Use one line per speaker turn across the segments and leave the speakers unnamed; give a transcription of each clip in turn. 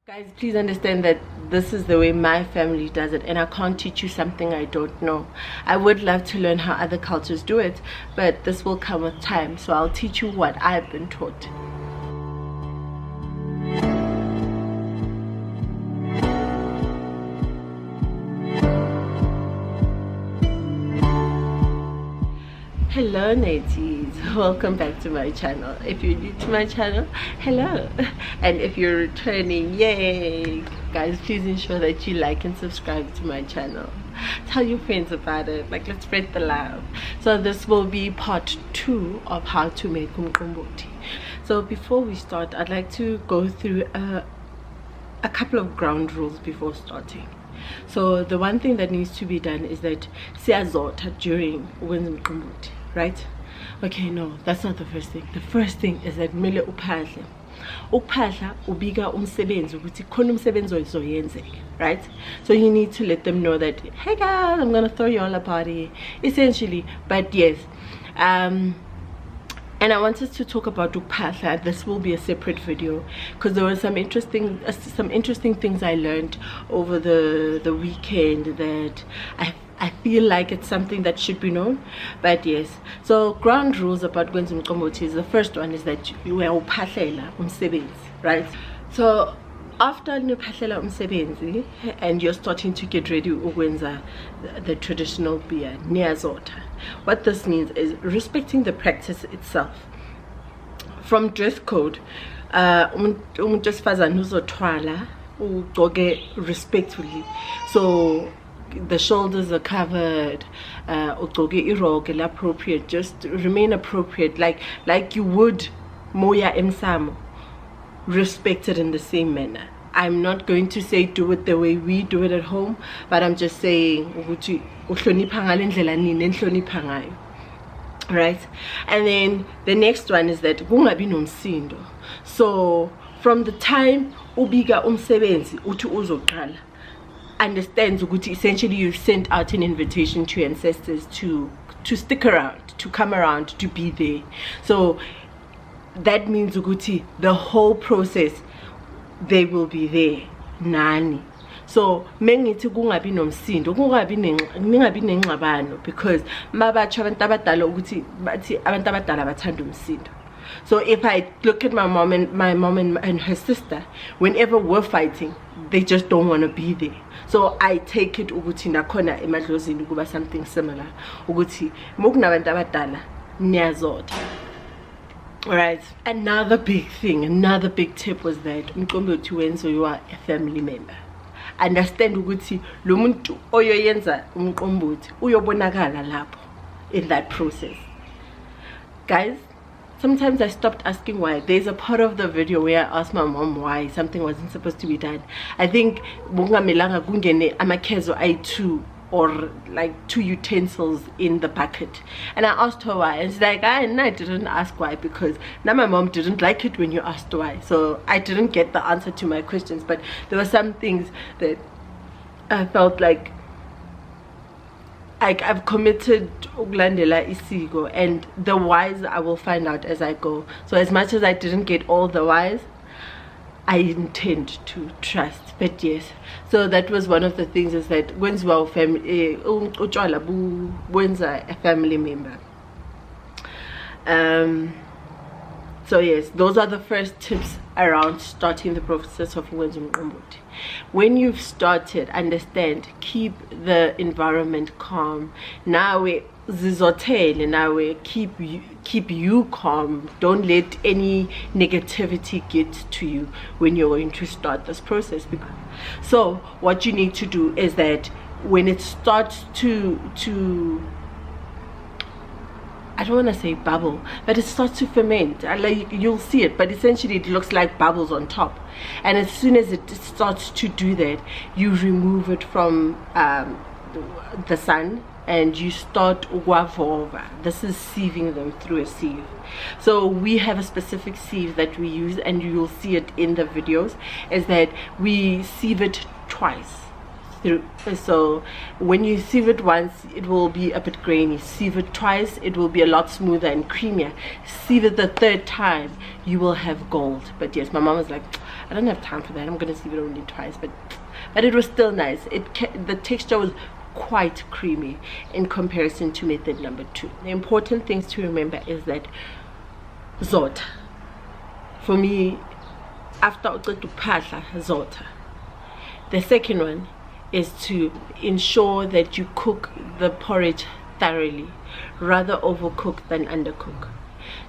Guys, please understand that this is the way my family does it, and I can't teach you something I don't know. I would love to learn how other cultures do it, but this will come with time, so I'll teach you what I've been taught. Hello natives, welcome back to my channel. If you're new to my channel, hello, and if you're returning, yay. Guys, please ensure that you like and subscribe to my channel. Tell your friends about it, like, let's spread the love. So this will be part 2 of how to make Mqombothi. So before we start, I'd like to go through a couple of ground rules before starting. So the one thing that needs to be done is that siyazotha during Mqombothi, right? Okay, no, that's not the first thing. The first thing is that kumele uphahla. Ukuphahla ubika umsebenzi ukuthi khona umsebenzi ozoyenzeka, right? So you need to let them know that, hey guys, I'm gonna throw you all a party, essentially. But yes, and I wanted to talk about ukuphahla. This will be a separate video because there were some interesting things I learned over the weekend that I feel like it's something that should be known. But yes, so ground rules about kwenza Mqombothi is, the first one is that you are uphahlela umsebenzi, right? So after uphahlela umsebenzi and you're starting to get ready ukwenza the traditional beer niyazotha. What this means is respecting the practice itself. From dress code, umuntu wesifazane uzothwala ugqoke respectfully, so the shoulders are covered, ugqoke iroge appropriate, just remain appropriate, like you would moya emsamo, respected in the same manner. I'm not going to say do it the way we do it at home, but I'm just saying ukuthi uhlonipha ngale ndlela nini enhlonipha ngayo, right? And then the next one is that kungabi nomsindo. So from the time ubika umsebenzi uthi uzoqala, understands ukuthi essentially you've sent out an invitation to your ancestors to stick around, to come around, to be there. So that means ukuthi the whole process they will be there nani. So mengithi kungabi nomsindo, ningabi nengxabano, because mabatsho abantu abadala ukuthi bathi abantu abadala bathanda umsindo. So if I look at my mom and her sister, whenever we're fighting, they just don't want to be there. So I take it ukuthi nakhona emadlozini kuba something similar, ukuthi mukunabantu abadala niyazotha. Alright, another big thing, another big tip was that Mqombothi wenza you are a family member. Understand ukuthi lo muntu oyoyenza Mqombothi uyobonakala lapho in that process. Guys, sometimes I stopped asking why. There's a part of the video where I asked my mom why something wasn't supposed to be done. I think bungamelanga kungene amakezo ayi2 or like 2 utensils in the bucket, and I asked her why, and she's like, I didn't ask why because now my mom didn't like it when you asked why, so I didn't get the answer to my questions. But there were some things that I felt like I've committed ukulandela isiko, and the whys I will find out as I go. So as much as I didn't get all the whys, I intend to trust. But yes, so that was one of the things, is that when you are a family member. So yes, those are the first tips around starting the process of Mqombothi. When you've started, understand, keep the environment calm. Now we keep you calm. Don't let any negativity get to you when you're going to start this process. So what you need to do is that when it starts to I don't want to say bubble, but it starts to ferment. Like, you'll see it, but essentially it looks like bubbles on top. And as soon as it starts to do that, you remove it from the sun and you start uguavova. This is sieving them through a sieve. So we have a specific sieve that we use, and you will see it in the videos, is that we sieve it twice. So when you sieve it once, it will be a bit grainy. Sieve it twice, it will be a lot smoother and creamier. Sieve it the third time, you will have gold. But yes, my mom was like, I don't have time for that. I'm gonna sieve it only twice, but it was still nice. The texture was quite creamy in comparison to method number 2. The important things to remember is that zotha, for me, after uqeda ukuphahla zotha. The second one is to ensure that you cook the porridge thoroughly, rather overcook than undercook.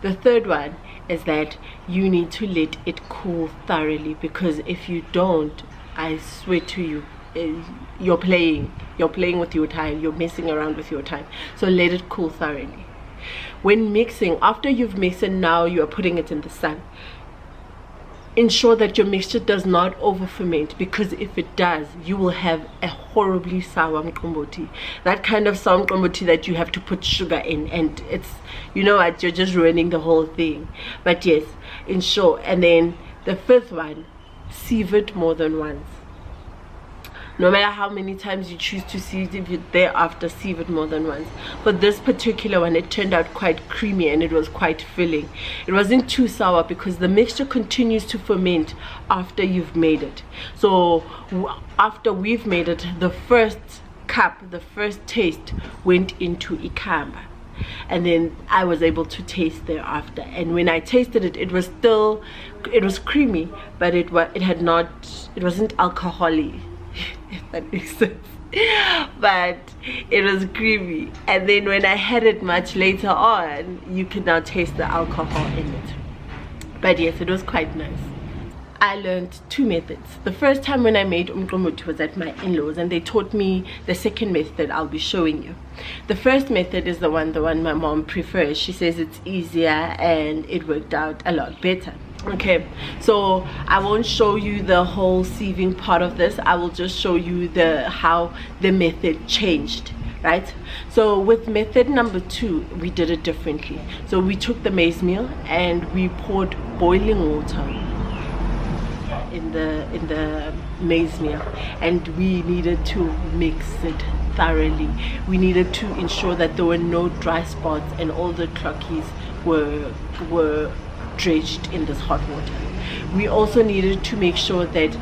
The third one is that you need to let it cool thoroughly, because if you don't, I swear to you, you're playing with your time, you're messing around with your time. So let it cool thoroughly. When mixing, after you've mixed it, now you are putting it in the sun. Ensure that your mixture does not over ferment, because if it does, you will have a horribly sour mqombothi. That kind of sour mqombothi that you have to put sugar in, and it's, you know what, you're just ruining the whole thing. But yes, ensure. And then the fifth one, sieve it more than once. No matter how many times you choose to sieve it, thereafter sieve it more than once. For this particular one, it turned out quite creamy and it was quite filling. It wasn't too sour because the mixture continues to ferment after you've made it. So after we've made it, the first cup, the first taste went into ikamba, and then I was able to taste thereafter. And when I tasted it, it was creamy, but it wasn't alcoholic, if that makes sense. But it was creamy, and then when I had it much later on, you could now taste the alcohol in it. But yes, it was quite nice. I learned 2 methods. The first time when I made Mqombothi was at my in-laws, and they taught me the second method I'll be showing you. The first method is the one my mom prefers. She says it's easier and it worked out a lot better. Okay, so I won't show you the whole sieving part of this. I will just show you how the method changed, right? So with method number 2, we did it differently. So we took the maize meal and we poured boiling water in the maize meal, and we needed to mix it thoroughly. We needed to ensure that there were no dry spots and all the clockies were dredged in this hot water. We also needed to make sure that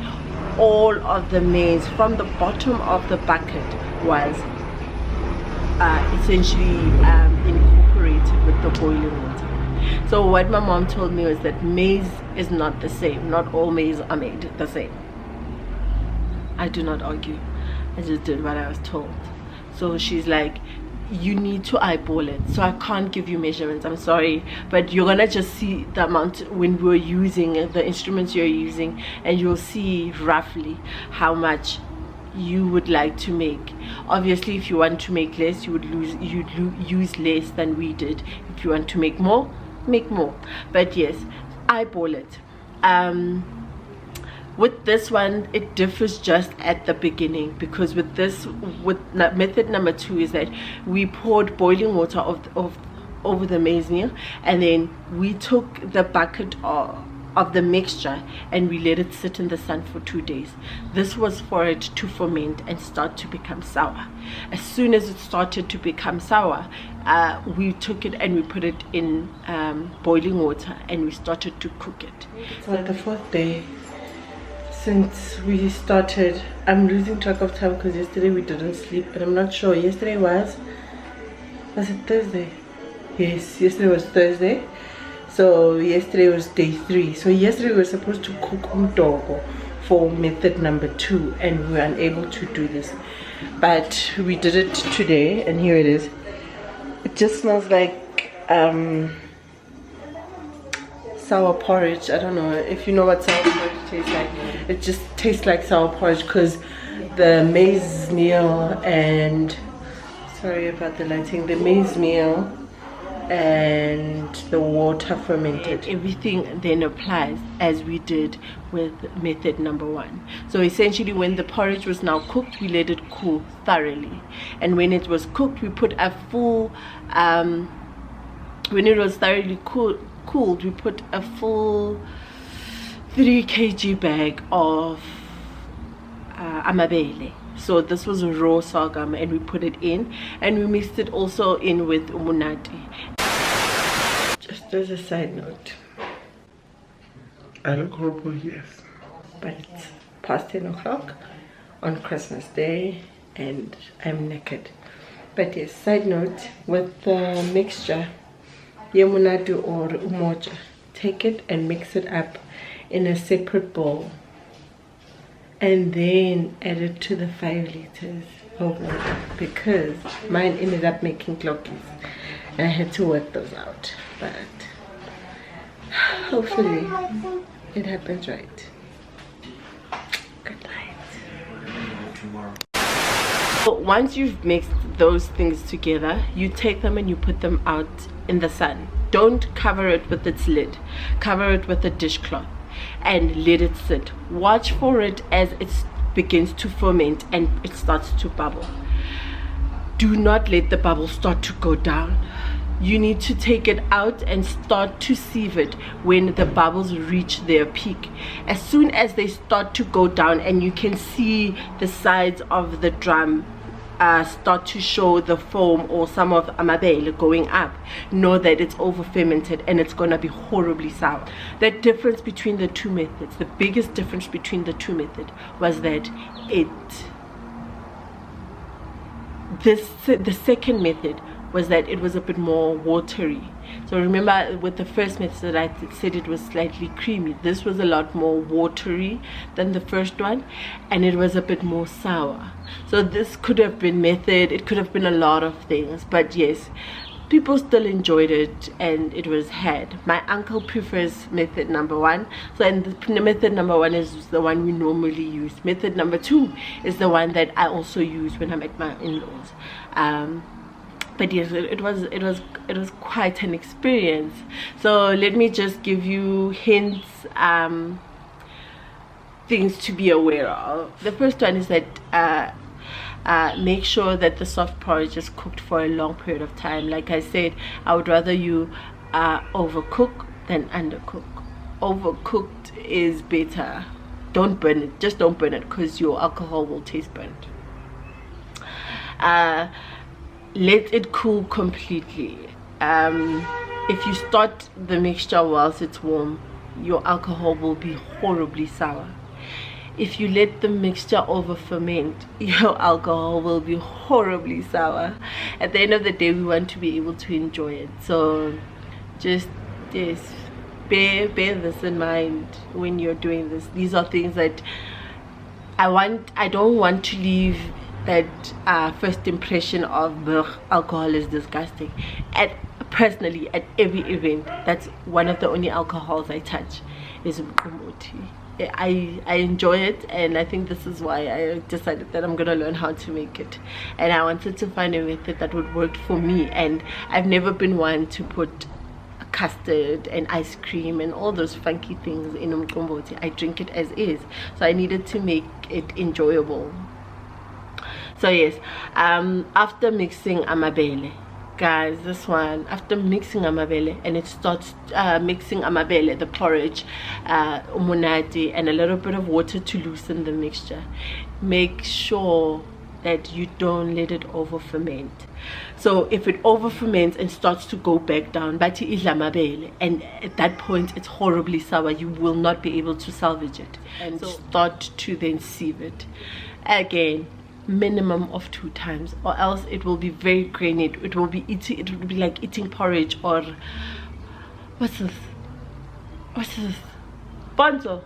all of the maize from the bottom of the bucket was essentially incorporated with the boiling water. So what my mom told me was that maize is not the same. Not all maize are made the same. I do not argue. I just did what I was told. So she's like, you need to eyeball it. So I can't give you measurements, I'm sorry, but you're gonna just see the amount when we're using the instruments you're using, and you'll see roughly how much you would like to make. Obviously, if you want to make less, you'd use less than we did. If you want to make more, make more. But yes, eyeball it. With this one, it differs just at the beginning, because with method number 2 is that we poured boiling water over the maize meal, and then we took the bucket of the mixture and we let it sit in the sun for 2 days. This was for it to ferment and start to become sour. As soon as it started to become sour, we took it and we put it in boiling water and we started to cook it. It's like the 4th day since we started. I'm losing track of time because yesterday we didn't sleep, but I'm not sure. Yesterday was it Thursday? Yes, yesterday was Thursday. So yesterday was day 3. So yesterday we were supposed to cook umthombo for method number 2, and we were unable to do this, but we did it today, and here it is. It just smells like sour porridge. I don't know if you know what sour porridge tastes like. It just tastes like sour porridge because the maize meal and, sorry about the lighting, the maize meal and the water fermented. Everything then applies as we did with method number 1. So essentially, when the porridge was now cooked, we let it cool thoroughly, and when it was cooked, we put a full when it was thoroughly cooled, we put a full 3 kg bag of amabele. So this was a raw sorghum, and we put it in, and we mixed it also in with Monati. Just as a side note, I look horrible, yes. but it's past 10 o'clock on Christmas Day and I'm naked. But yes, side note, with the mixture, Monati or Umoja, take it and mix it up in a separate bowl and then add it to the 5 liters of water, because mine ended up making clockies and I had to work those out, but hopefully it happens right. Good night. So once you've mixed those things together, you take them and you put them out in the sun. Don't cover it with its lid, cover it with a dishcloth and let it sit. Watch for it as it begins to ferment and it starts to bubble. Do not let the bubble start to go down. You need to take it out and start to sieve it when the bubbles reach their peak. As soon as they start to go down and you can see the sides of the drum start to show the foam or some of amabele going up, know that it's over fermented and it's gonna be horribly sour. The difference between the two methods, the biggest difference between the two methods was that the second method was that it was a bit more watery. So remember, with the first method I said it was slightly creamy. This was a lot more watery than the first one, and it was a bit more sour. So this could have been method, it could have been a lot of things, but yes, people still enjoyed it and it was had. My uncle prefers method number 1, so and the method number 1 is the one we normally use. Method number 2 is the one that I also use when I'm at my in-laws. But yes, it was quite an experience. So let me just give you hints, things to be aware of. The first one is that make sure that the soft porridge is cooked for a long period of time. Like I said, I would rather you overcook than undercook. Overcooked is better. Don't burn it, just don't burn it, because your alcohol will taste burnt. Let it cool completely. If you start the mixture whilst it's warm, your alcohol will be horribly sour. If you let the mixture over ferment, your alcohol will be horribly sour. At the end of the day, we want to be able to enjoy it. So just, yes, bear this in mind when you're doing this. These are things that I don't want to leave that first impression of alcohol is disgusting. Personally, at every event, that's one of the only alcohols I touch is Mqombothi. I enjoy it, and I think this is why I decided that I'm gonna learn how to make it, and I wanted to find a method that would work for me. And I've never been one to put custard and ice cream and all those funky things in Mqombothi. I drink it as is, so I needed to make it enjoyable. So yes, after mixing amabele, guys, this one, after mixing amabele, and it starts mixing amabele, the porridge, Monati, and a little bit of water to loosen the mixture, make sure that you don't let it over ferment. So if it over ferments and starts to go back down, bathi idla amabele, and at that point it's horribly sour, you will not be able to salvage it, and so start to then sieve it again, minimum of 2 times, or else it will be very grainy. It will be like eating porridge, or what's this Bonzo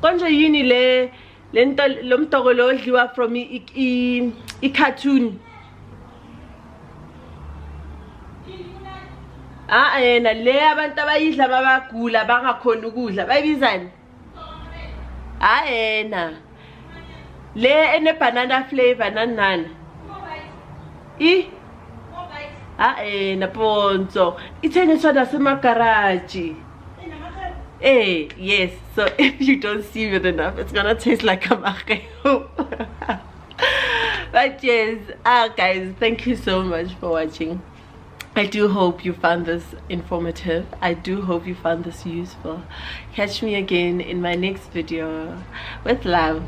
yini le mtoko lo odliwa from I cartoon. Ena le abantu abayidla babagula bangakhona ukudla bayibizani? Ena le ene banana flavor nanana naponzo ithengiswa nasemagaraji. Yes, so if you don't sieve it enough, it's gonna taste like a maqeo. But yes, guys, thank you so much for watching. I do hope you found this informative. I do hope you found this useful. Catch me again in my next video. With love.